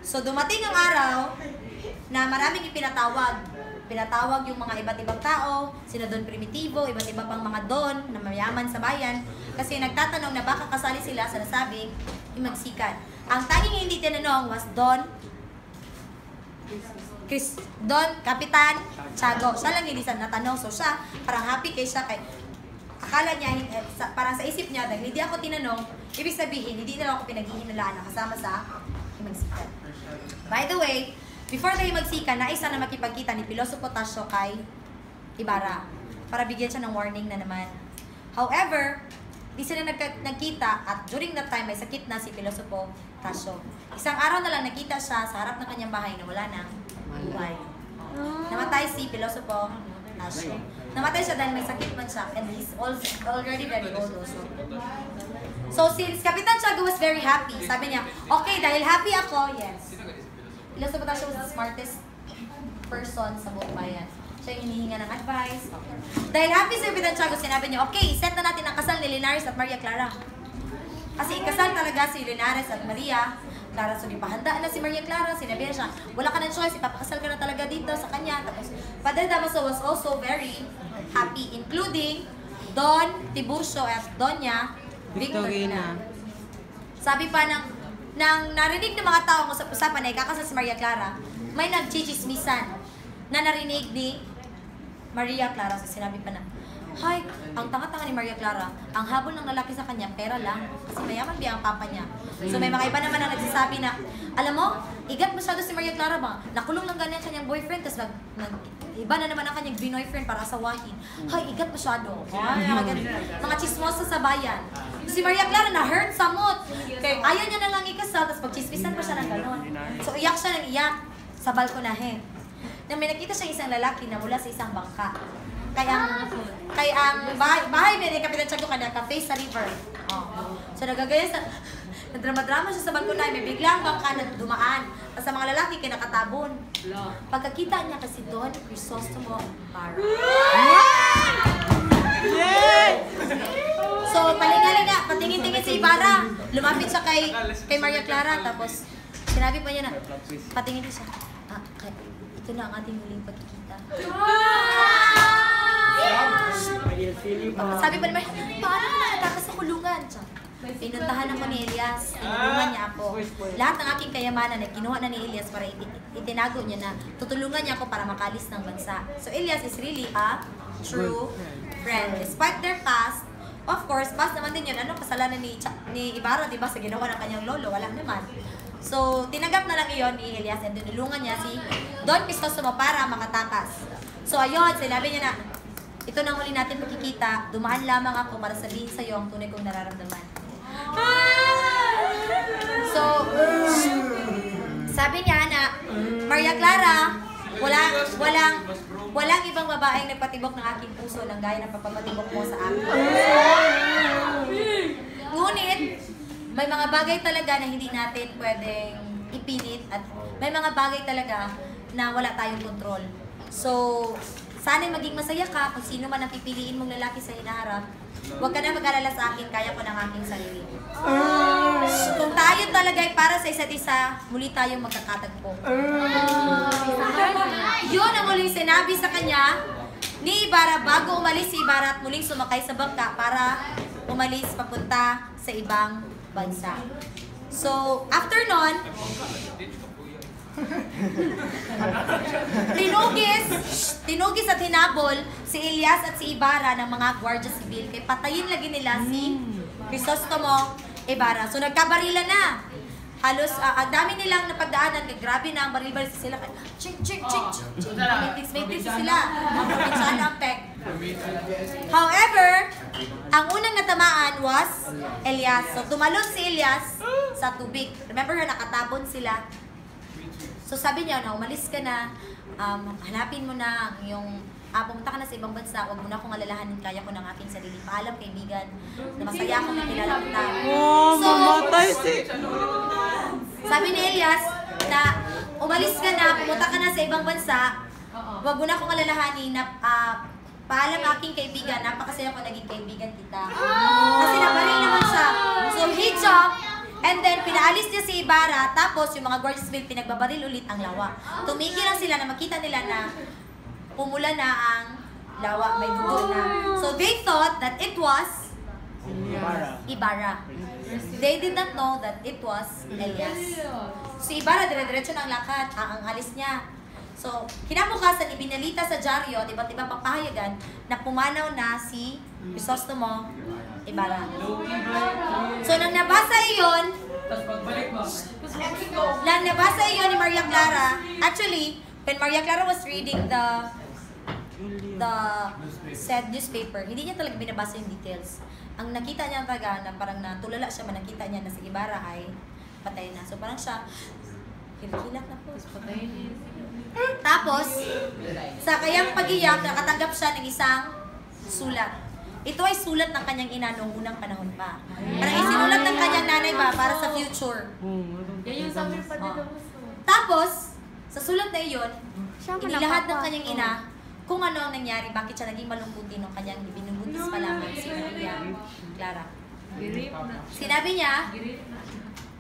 Speaker 1: So dumating ang araw na maraming ipinatawag. Pinatawag yung mga iba't ibang tao, sina Don Primitivo, iba't iba pang mga Don na mayaman sa bayan, kasi nagtatanong na baka kasali sila sa nasabing himagsikan. Ang tanging hindi tinanong was Don Kapitan Tiago. Siya lang hindi sa natanong. So siya, parang happy kay siya. Kay, akala niya, parang sa isip niya, dahil hindi ako tinanong, ibig sabihin, hindi na ako pinaghihinalaan na kasama sa himagsikan. By the way, before tayo magsika, naisa na makipagkita ni Piloso Potasio kay Ibarra para bigyan siya ng warning na naman. However, di sila nagkita at during that time, may sakit na si Piloso Potasio. Isang araw na lang nakita siya sa harap ng kanyang bahay na wala nang buhay. Namatay si Piloso Potasio. Namatay siya dahil may sakit man siya and he's already very old also. So since Kapitan Tiago was very happy, sabi niya, okay, dahil happy ako, yes. Piloso Potasio was the smartest person sa buong bayan. Siya yung hinihinga ng advice. Dahil happy si Kapitan Tiago, sinabi niya, okay, set na natin ang kasal ni Linares at Maria Clara. Kasi ikasal talaga si Linares at Maria Clara. So, ipahanda na si Maria Clara. Sinabi niya siya, wala ka ng choice, ipapakasal ka na talaga dito sa kanya. Tapos, Padre Damaso was also very happy, including Don Tiburcio at Doña Victorina. Sabi pa nang narinig ng mga tao sa usapan na ikakasal si Maria Clara, may nagchichismisan na narinig ni Maria Clara. So, sinabi pa na, "Hay, ang tanga-tanga ni Maria Clara, ang habol ng lalaki sa kanya, pera lang, kasi mayaman biya ang papa niya." So may mga iba naman na nagsasabi na, alam mo, igat masyado si Maria Clara ba? Nakulong lang ganyan kanyang boyfriend, tapos iba na naman ang kanyang binoyfriend para asawahin. Hay, igat masyado. Ay, mga chismosa sa bayan. Si Maria Clara na-hurt samot. Kaya ayaw niya na lang ikasal, tapos pagchismisan pa siya ng gano'n. So iyak siya ng iyak sa balkonahe. Nang may nakita siya isang lalaki na mula sa isang bangka. Kaya ang bahay ni Kapitan Tiago kanya cafe sa river. Oh. So nagagaya sa nagdrama-drama siya sa balkonahe, may biglang bangka na dumaan. Tapos sa mga lalaki kaya nakatabon. Pagkakita niya kasi Don Crisostomo Ibarra. So palingalinga, patingin-tingin si Ibarra. Lumapit siya kay Maria Clara, tapos sinabi pa niya na, patingin siya. Ito na ang ating muling pagkikita. Sabi pa naman, paano na nakatakas sa kulungan? Pinuntahan ako ni Elias, tinulungan niya ako. Lahat ng aking kayamanan ay kinuha na ni Elias para itinago niya na tutulungan niya ako para makalis ng bansa. So Elias is really a true friend. Despite their past, of course, past naman din yun. Anong kasalanan ni Ibarra, diba, sa ginawa ng kanyang lolo? Wala naman. So, tinanggap na lang iyon ni Elias at tinulungan niya si Don Crisostomo para makatakas. So, ayun, sinabi niya na, ito na muli natin makikita, dumaan lamang ako para sabihin sa iyo ang tunay kong nararamdaman. So, sabi niya na, Maria Clara, walang ibang babaeng nagpatibok ng aking puso ng gaya ng pagpapatibok mo sa akin. Ngunit, may mga bagay talaga na hindi natin pwedeng ipilit at may mga bagay talaga na wala tayong kontrol. So, sana'y maging masaya ka kung sino man ang pipiliin mong lalaki sa hinaharap. Huwag ka na mag-alala sa akin, kaya ko ng aking sarili. Kung tayo talaga ay para sa isa't isa, muli tayong magkakatagpo. Yun ang muling sinabi sa kanya ni Ibarra bago umalis si Ibarra at muling sumakay sa bangka para umalis papunta sa ibang bansa. So, after nun, tinugis at hinabol si Elias at si Ibarra ng mga Guardia Civil. Kaya patayin lagi nila si Crisostomo Ibarra. So, nagkabarilan na. Halos, ang dami nilang napagdaanan. Grabe na ang baril-baril sila. Ching, ching, ching, ching. Matrix sila. Ang probinsya ang pek. However, ang unang natamaan was Elias. So, tumalon si Elias sa tubig. Remember na nakatabon sila. So, sabi niya na umalis ka na, hanapin mo na yung pumunta ka na sa ibang bansa, huwag mo na akong alalahanin, kaya ko ng aking sarili. Paalam, kaibigan, na masaya akong nakilala kita. So, sabi ni Elias na umalis ka na, pumunta ka na sa ibang bansa, huwag mo na akong alalahanin na paalam aking kaibigan, napakasaya ko naging kaibigan kita. Kasi nabaril naman siya. So, he jumped, and then pinaalis niya si Ibarra, tapos yung mga Guardia Civil pinagbabaril ulit ang lawa. Tumigil lang sila na makita nila na pumula na ang lawa, may dugo na. So they thought that it was Ibarra. They did not know that it was Elias. Si Ibarra, dire-diretso na ang lakad, ang alis niya. So, kinabukasan, ibinalita sa dyaryo, iba't ibang papahayagan, na pumanaw na si Crisostomo Ibarra. So, nang nabasa iyon, Lang nabasa yun ni Maria Clara. Actually, when Maria Clara was reading the said newspaper, hindi niya talaga binabasa yung details. Ang nakita niya talaga na parang natulala siya, nakita niya na si Ibarra ay patay na. So parang siya, kilak na po. Tapos, sa kanyang pag-iyak, nakatanggap siya ng isang sulat. Ito ay sulat ng kanyang ina noong unang panahon pa. Parang isinulat ng kanyang nanay ba para sa future.
Speaker 2: Yan yung sabi pa dito.
Speaker 1: Tapos, sa sulat na iyon,
Speaker 2: Siya man
Speaker 1: inilahad ng
Speaker 2: ang
Speaker 1: kanyang ina kung ano ang nangyari, bakit siya naging malungkutin ng kanyang binubuntis pa lamang si Maria Clara. Sinabi niya,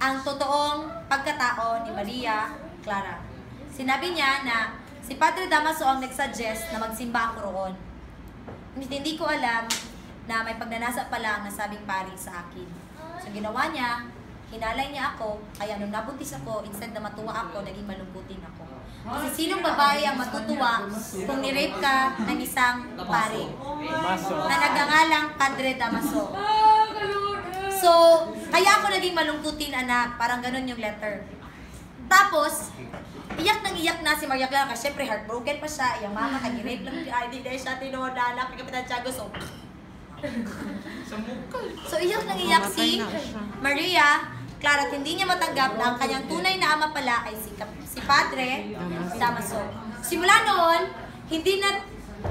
Speaker 1: ang totoong pagkatao ni Maria Clara. Sinabi niya na si Padre Damaso ang nagsuggest na magsimba ako roon. Hindi ko alam na may pagnanasa pala ang nasabing pari sa akin. So ginawa niya, hinalay niya ako, kaya nung nabuntis ako, instead na matuwa ako, naging malungkutin ako. Kasi sinong babae ang matutuwa kung nirape ka ng isang pari na nagangalang Padre Damaso? So, kaya ako naging malungkutin, anak. Parang ganun yung letter. Tapos, iyak na si Maria Clara kasi syempre heartbroken pa siya. Iyang mama, nag-rape lang siya. Hindi dahil siya tinuod na anak ni Kapitan Tiago. So, iyak si Maria Clara at hindi niya matanggap na ang kanyang tunay na ama pala ay si Padre Damaso. Simula noon, hindi na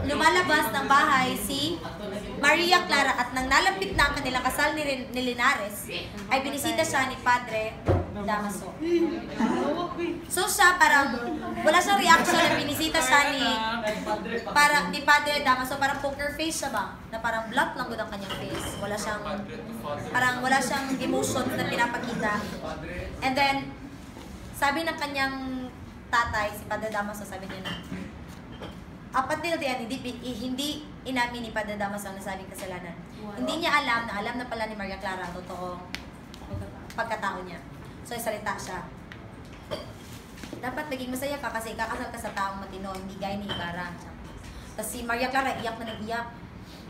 Speaker 1: lumalabas ng bahay si Maria Clara at nang nalapit na ang kanilang kasal ni Linares, ay binisita siya ni Padre Damaso. So siya parang wala siyang reaction na binisita siya ni Padre Damaso, parang poker face siya ba? Na parang blunt lang ang kanyang face. Wala siyang emotions na pinapakita. And then sabi ng kanyang tatay, si Padre Damaso, sabi niya na up until the end, hindi inamin ni Padre Damaso ang nasabing kasalanan. Hindi niya alam na pala ni Maria Clara ang totoong pagkatao niya. So, salita siya. Dapat maging masaya ka kasi kakasal ka sa taong matino, hindi gaya ni Ibarra. Tapos si Maria Clara, iyak na nag-iyak.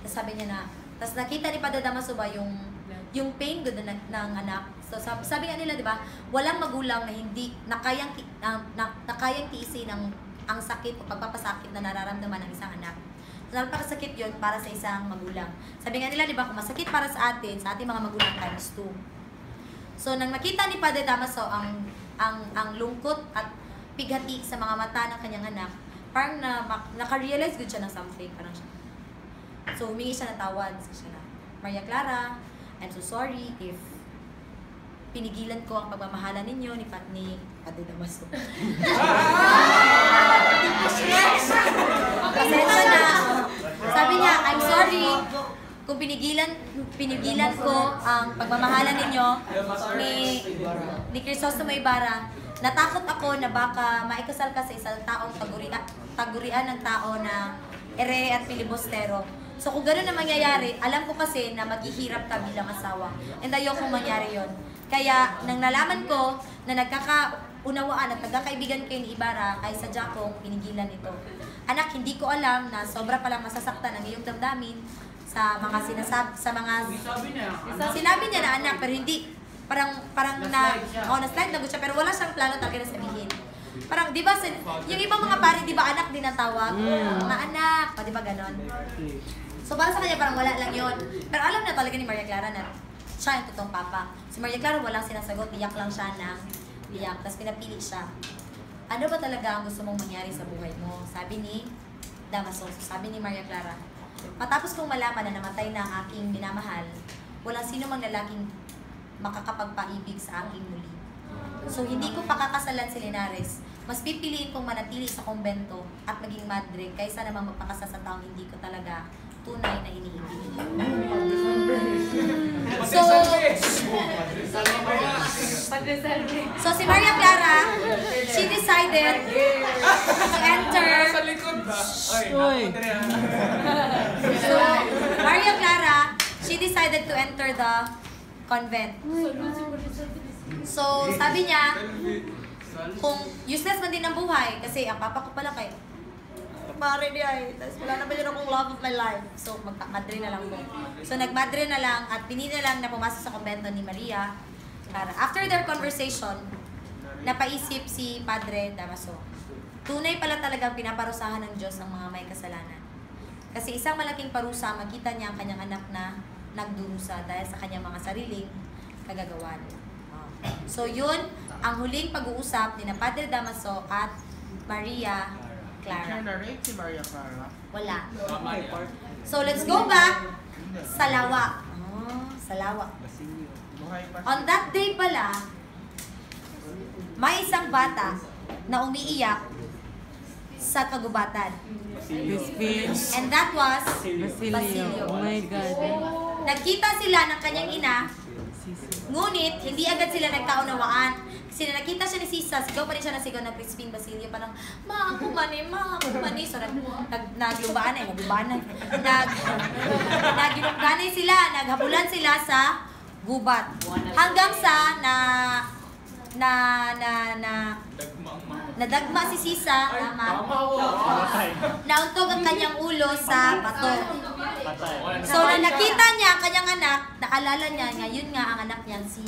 Speaker 1: Tapos sabi niya na, tapos nakita ni Padre Damaso ba yung pain doon ng anak. So, sabi nga nila, di ba, walang magulang na hindi nakayang tiisin ang sakit o pagpapasakit na nararamdaman ng isang anak. So, napakasakit yun para sa isang magulang. Sabi nga nila, di ba, kung masakit para sa ating mga magulang times 2. So, nang nakita ni Padre Damaso ang lungkot at pighati sa mga mata ng kanyang anak, parang naka-realize good siya ng something. Parang siya. So, humingi siya ng tawad. So, siya na, Maria Clara, I'm so sorry if pinigilan ko ang pagmamahalan ninyo ni Padre Damaso. Pasensya na. Sabi niya, I'm sorry kung pinigilan ko ang pagmamahalan ninyo ni Crisostomo Ibarra. Natakot ako na baka maikasal ka sa isang taong tagurian ng tao na ere at pilibostero. So kung gano'n na mangyayari, alam ko kasi na maghihirap ka bilang asawa. And ayokong mangyari yon. Kaya nang nalaman ko na nagkakaunawaan at nagkakaibigan kayo ni Ibarra, ay sadya kong pinigilan ito. Anak, hindi ko alam na sobra palang masasaktan ang iyong damdamin sa mga sinabi niya na anak, pero hindi na-slide na siya, pero wala siyang plano talaga na sabihin. Parang, di ba, yung ibang mga pari, di ba, anak din ang tawag? Mga anak, di ba, ganon? So, para sa kanya, parang wala lang yun. Pero alam na talaga ni Maria Clara na siya yung totoong papa. Si Maria Clara walang sinasagot, iyak lang siya ng iyak. Tapos pinapili siya. Ano ba talaga ang gusto mong mangyari sa buhay mo? Sabi ni Damaso, sabi ni Maria Clara, matapos kong malaman na namatay na ang aking minamahal, walang sino mang lalaking makakapagpaibig sa aking muli. So, hindi ko pakakasalan si Linares. Mas pipiliin kong manatili sa kumbento at maging madre kaysa namang magpakasal sa taong hindi ko talaga tunay na iniibig. So si Maria Clara, she decided to enter. So Maria Clara, she decided to enter the convent. So sabi niya, kung useless man din ang buhay, kasi ang papa ko pala kay pare di ay, tapos wala na ba yun akong love of my life. So, magmadre na lang po. So, nagmadre na lang at pinili na lang na pumasok sa kumbento ni Maria Clara. After their conversation, napaisip si Padre Damaso. Tunay pala talagang pinaparusahan ng Diyos ang mga may kasalanan. Kasi isang malaking parusa, makita niya ang kanyang anak na nagdurusa dahil sa kanyang mga sariling kagagawan. So yun, ang huling pag-uusap ni na Padre Damaso at Maria
Speaker 5: Siya
Speaker 1: Clara.
Speaker 5: na-rape si Maria Clara.
Speaker 1: Wala. So let's go back sa lawa. Sa lawa.
Speaker 5: Buhay pa
Speaker 1: On that day pala, may isang bata na umiiyak sa kagubatan.
Speaker 4: Crispin.
Speaker 1: And that was
Speaker 4: Basilio. Oh my God.
Speaker 1: Nagkita sila ng kanyang ina, ngunit hindi agad sila nagkaunawaan. Kasi na nakita siya ni Sisa, sigaw pa rin siya na sigaw ng Crispin Basilio, parang, ma, ako mani, ma, ako mani. So, naglubaan sila, naghabulan sila sa gubat. Hanggang sa nadagma si Sisa, nauntog ang kanyang ulo sa bato. So, na nakita niya ang kanyang anak, naalala niya, ngayon nga ang anak niya si...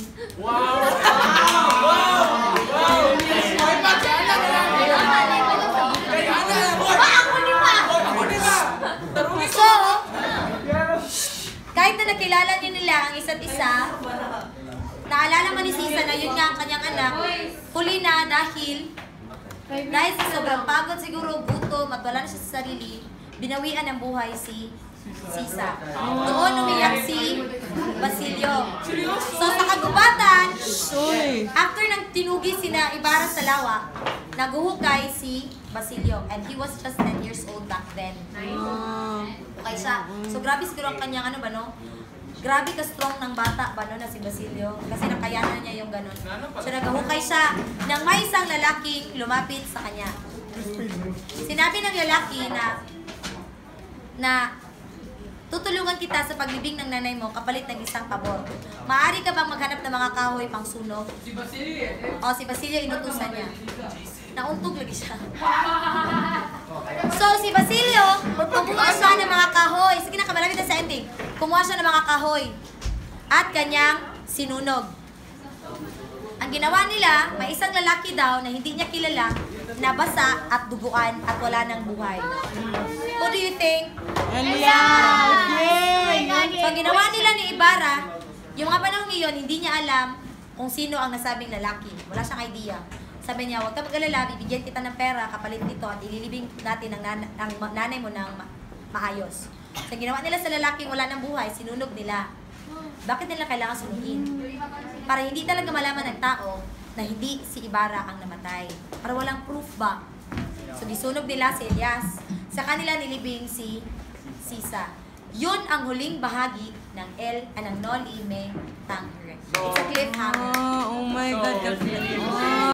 Speaker 1: So, kahit na nakilala niyo nila ang isa't isa, naalala man ni Sisa na yun nga ang kanyang anak, huli na dahil sa sobrang pagod siguro, gutom at wala na siya sa sarili, binawian ng buhay si Sisa. Doon umiyak si Basilio. So sa kagubatan, after nang tinugi sina Ibarra sa lawa, naguhukay si Basilio. And he was just 10 years old back then. Okay siya. So grabe siguro ang kanyang ano ba no? Grabe ka-strong ng bata ba no na si Basilio? Kasi nakayanan niya yung ganun. So nagahukay siya nang may isang lalaking lumapit sa kanya. Sinabi ng lalaki na tutulungan kita sa paglibing ng nanay mo kapalit ng isang pabor. Maaari ka bang maghanap ng mga kahoy pang sunog?
Speaker 3: Si Basilio
Speaker 1: O, si Basilio inutusan niya. Nauntog lagi siya. So, si Basilio, kumuha siya ng mga kahoy. Sige na, kamalapit na sa ending. Kumuha siya ng mga kahoy. At kanyang sinunog. Ang ginawa nila, may isang lalaki daw na hindi niya kilala, nabasa at duguan at wala ng buhay. Who do you think?
Speaker 4: Elias!
Speaker 1: So, ang ginawa nila ni Ibarra, yung mga panahon ngayon, hindi niya alam kung sino ang nasabing lalaki. Wala siyang idea. Sabi niya, huwag ka mag-alala, bibigyan kita ng pera kapalit nito at ililibing natin ang nanay mo ng maayos. So, ginawa nila sa lalaking wala ng buhay, sinunog nila. Bakit nila kailangan sunugin? Para hindi talaga malaman ng tao na hindi si Ibarra ang namatay. Para walang proof ba? So, disunog nila si Elias. Sa kanila nilibing si Sisa. Yun ang huling bahagi ng ng Noli Me Tangere. It's a cliffhanger.
Speaker 4: Oh my God.